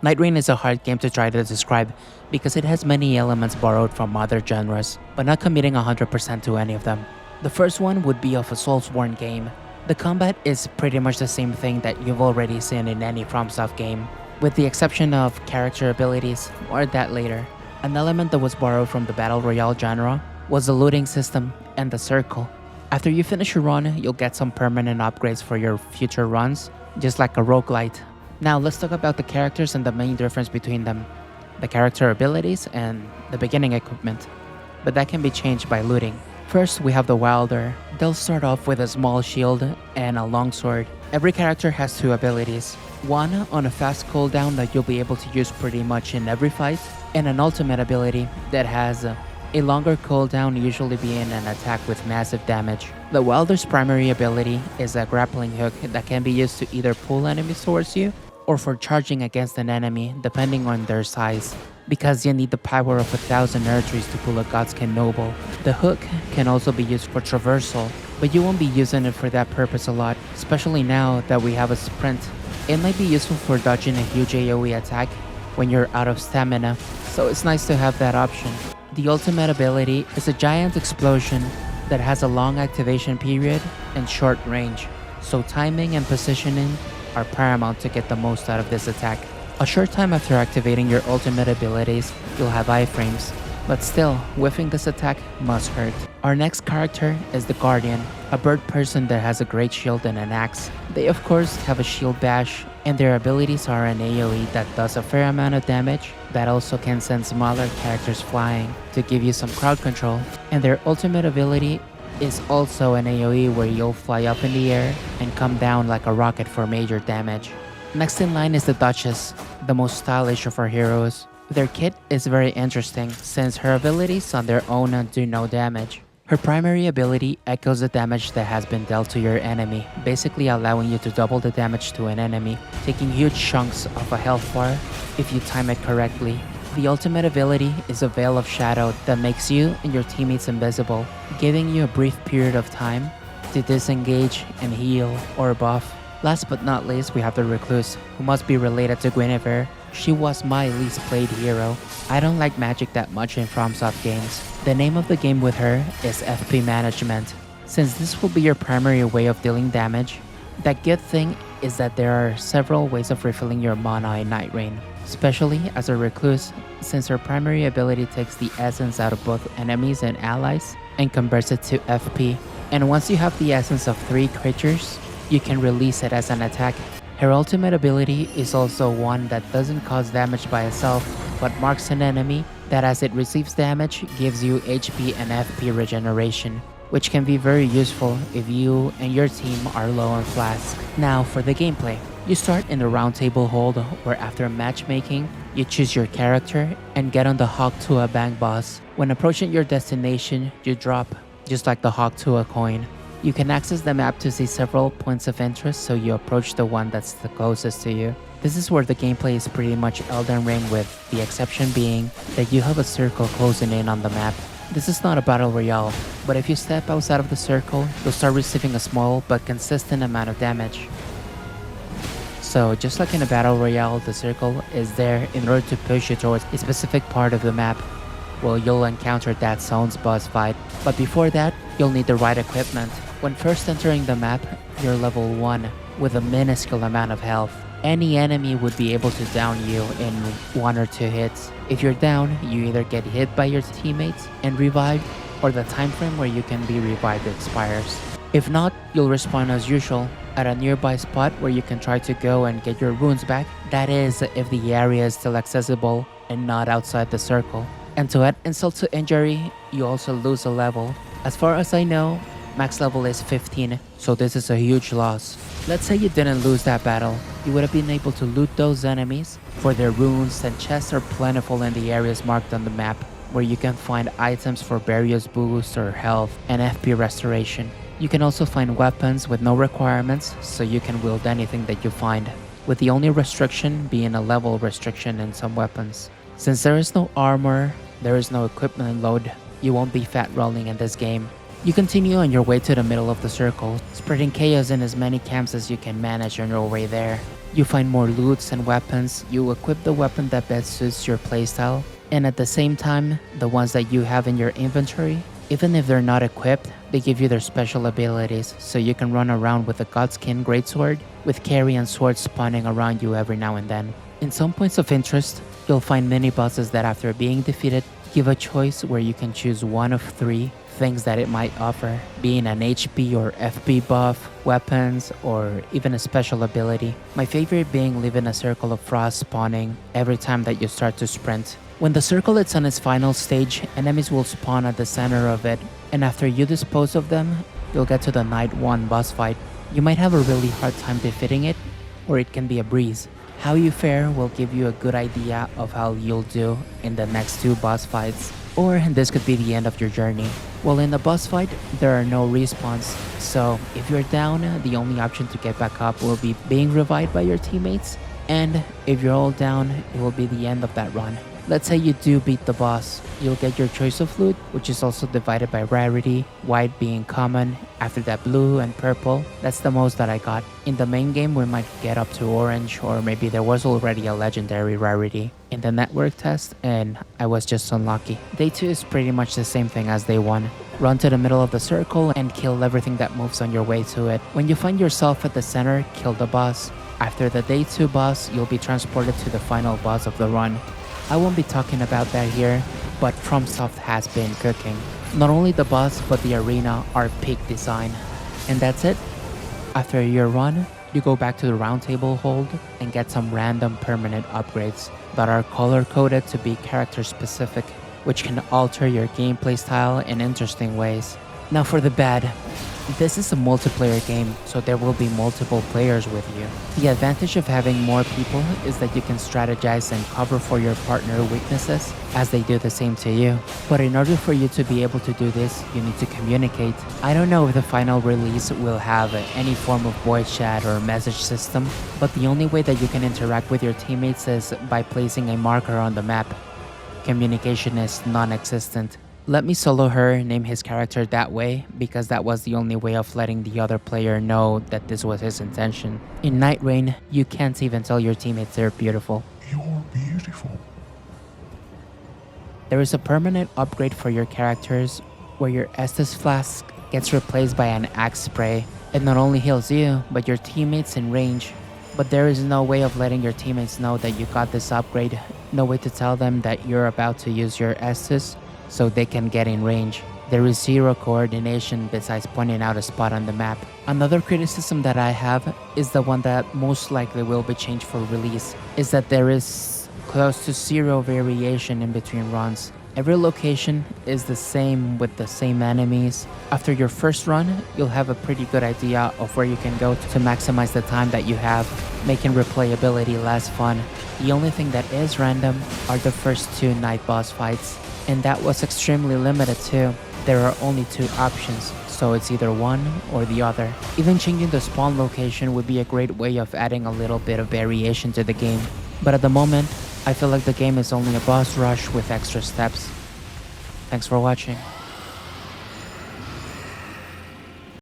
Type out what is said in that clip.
Night Rain is a hard game to try to describe because it has many elements borrowed from other genres, but not committing 100% to any of them. The first one would be of a Soulsborne game. The combat is pretty much the same thing that you've already seen in any FromSoft game, with the exception of character abilities, more of that later. An element that was borrowed from the Battle Royale genre was the looting system and the circle. After you finish your run, you'll get some permanent upgrades for your future runs, just like a roguelite. Now let's talk about the characters and the main difference between them. The character abilities and the beginning equipment. But that can be changed by looting. First, we have the Wilder. They'll start off with a small shield and a longsword. Every character has two abilities. One on a fast cooldown that you'll be able to use pretty much in every fight, and an ultimate ability that has a longer cooldown, usually being an attack with massive damage. The Wilder's primary ability is a grappling hook that can be used to either pull enemies towards you or for charging against an enemy, depending on their size. Because you need the power of 1,000 Erdtrees to pull a Godskin Noble. The hook can also be used for traversal, but you won't be using it for that purpose a lot, especially now that we have a sprint. It might be useful for dodging a huge AoE attack when you're out of stamina, so it's nice to have that option. The ultimate ability is a giant explosion that has a long activation period and short range, so timing and positioning are paramount to get the most out of this attack. A short time after activating your ultimate abilities, you'll have iframes, but still, whiffing this attack must hurt. Our next character is the Guardian, a bird person that has a great shield and an axe. They of course have a shield bash, and their abilities are an AoE that does a fair amount of damage, that also can send smaller characters flying to give you some crowd control. And their ultimate ability is also an AoE where you'll fly up in the air and come down like a rocket for major damage. Next in line is the Duchess, the most stylish of our heroes. Their kit is very interesting since her abilities on their own do no damage. Her primary ability echoes the damage that has been dealt to your enemy, basically allowing you to double the damage to an enemy, taking huge chunks of a health bar if you time it correctly. The ultimate ability is a Veil of Shadow that makes you and your teammates invisible, giving you a brief period of time to disengage and heal or buff. Last but not least, we have the Recluse, who must be related to Guinevere. She was my least played hero. I don't like magic that much in FromSoft games. The name of the game with her is FP Management. Since this will be your primary way of dealing damage, the good thing is that there are several ways of refilling your mana in Night Rain. Especially as a Recluse, since her primary ability takes the essence out of both enemies and allies and converts it to FP. And once you have the essence of 3 creatures, you can release it as an attack. Her ultimate ability is also one that doesn't cause damage by itself, but marks an enemy that as it receives damage gives you HP and FP regeneration, which can be very useful if you and your team are low on flask. Now for the gameplay. You start in the round table hold where after matchmaking, you choose your character and get on the Hawk Tua bank boss. When approaching your destination, you drop, just like the Hawk Tua coin. You can access the map to see several points of interest, so you approach the one that's the closest to you. This is where the gameplay is pretty much Elden Ring, with the exception being that you have a circle closing in on the map. This is not a battle royale, but if you step outside of the circle, you'll start receiving a small but consistent amount of damage. So just like in a battle royale, the circle is there in order to push you towards a specific part of the map. Well, you'll encounter that zone's boss fight, but before that, you'll need the right equipment. When first entering the map, you're level 1 with a minuscule amount of health. Any enemy would be able to down you in 1 or 2 hits. If you're down, you either get hit by your teammates and revived, or the time frame where you can be revived expires. If not, you'll respawn as usual at a nearby spot where you can try to go and get your runes back. That is, if the area is still accessible and not outside the circle. And to add insult to injury, you also lose a level. As far as I know, max level is 15, so this is a huge loss. Let's say you didn't lose that battle, you would have been able to loot those enemies, for their runes and chests are plentiful in the areas marked on the map, where you can find items for various boosts or health and FP restoration. You can also find weapons with no requirements, so you can wield anything that you find, with the only restriction being a level restriction in some weapons. Since there is no armor, there is no equipment load, you won't be fat rolling in this game. You continue on your way to the middle of the circle, spreading chaos in as many camps as you can manage on your way there. You find more loots and weapons, you equip the weapon that best suits your playstyle, and at the same time, the ones that you have in your inventory, even if they're not equipped, they give you their special abilities, so you can run around with a Godskin Greatsword, with carry and swords spawning around you every now and then. In some points of interest, you'll find mini-bosses that after being defeated, give a choice where you can choose one of 3 things that it might offer, being an HP or FP buff, weapons, or even a special ability. My favorite being leaving a circle of frost spawning every time that you start to sprint. When the circle is on its final stage, enemies will spawn at the center of it, and after you dispose of them, you'll get to the Night 1 boss fight. You might have a really hard time defeating it, or it can be a breeze. How you fare will give you a good idea of how you'll do in the next 2 boss fights, or this could be the end of your journey. Well, in the boss fight, there are no respawns, so if you're down, the only option to get back up will be being revived by your teammates, and if you're all down, it will be the end of that run. Let's say you do beat the boss, you'll get your choice of loot, which is also divided by rarity, white being common, after that blue and purple. That's the most that I got. In the main game we might get up to orange, or maybe there was already a legendary rarity in the network test and I was just unlucky. Day 2 is pretty much the same thing as day 1. Run to the middle of the circle and kill everything that moves on your way to it. When you find yourself at the center, kill the boss. After the day 2 boss, you'll be transported to the final boss of the run. I won't be talking about that here, but FromSoft has been cooking. Not only the boss, but the arena are peak design. And that's it. After your run, you go back to the roundtable hold and get some random permanent upgrades that are color-coded to be character-specific, which can alter your gameplay style in interesting ways. Now for the bad. This is a multiplayer game, so there will be multiple players with you. The advantage of having more people is that you can strategize and cover for your partner weaknesses as they do the same to you. But in order for you to be able to do this, you need to communicate. I don't know if the final release will have any form of voice chat or message system, but the only way that you can interact with your teammates is by placing a marker on the map. Communication is non-existent. Let me solo her name his character that way because that was the only way of letting the other player know that this was his intention. In Night Rain, you can't even tell your teammates they're beautiful. You're beautiful. There is a permanent upgrade for your characters where your Estus flask gets replaced by an axe spray. It not only heals you, but your teammates in range. But there is no way of letting your teammates know that you got this upgrade. No way to tell them that you're about to use your Estus, so they can get in range. There is zero coordination besides pointing out a spot on the map. Another criticism that I have is the one that most likely will be changed for release, is that there is close to zero variation in between runs. Every location is the same with the same enemies. After your first run, you'll have a pretty good idea of where you can go to maximize the time that you have, making replayability less fun. The only thing that is random are the first 2 night boss fights, and that was extremely limited too. There are only 2 options, so it's either one or the other. Even changing the spawn location would be a great way of adding a little bit of variation to the game. But at the moment, I feel like the game is only a boss rush with extra steps. Thanks for watching.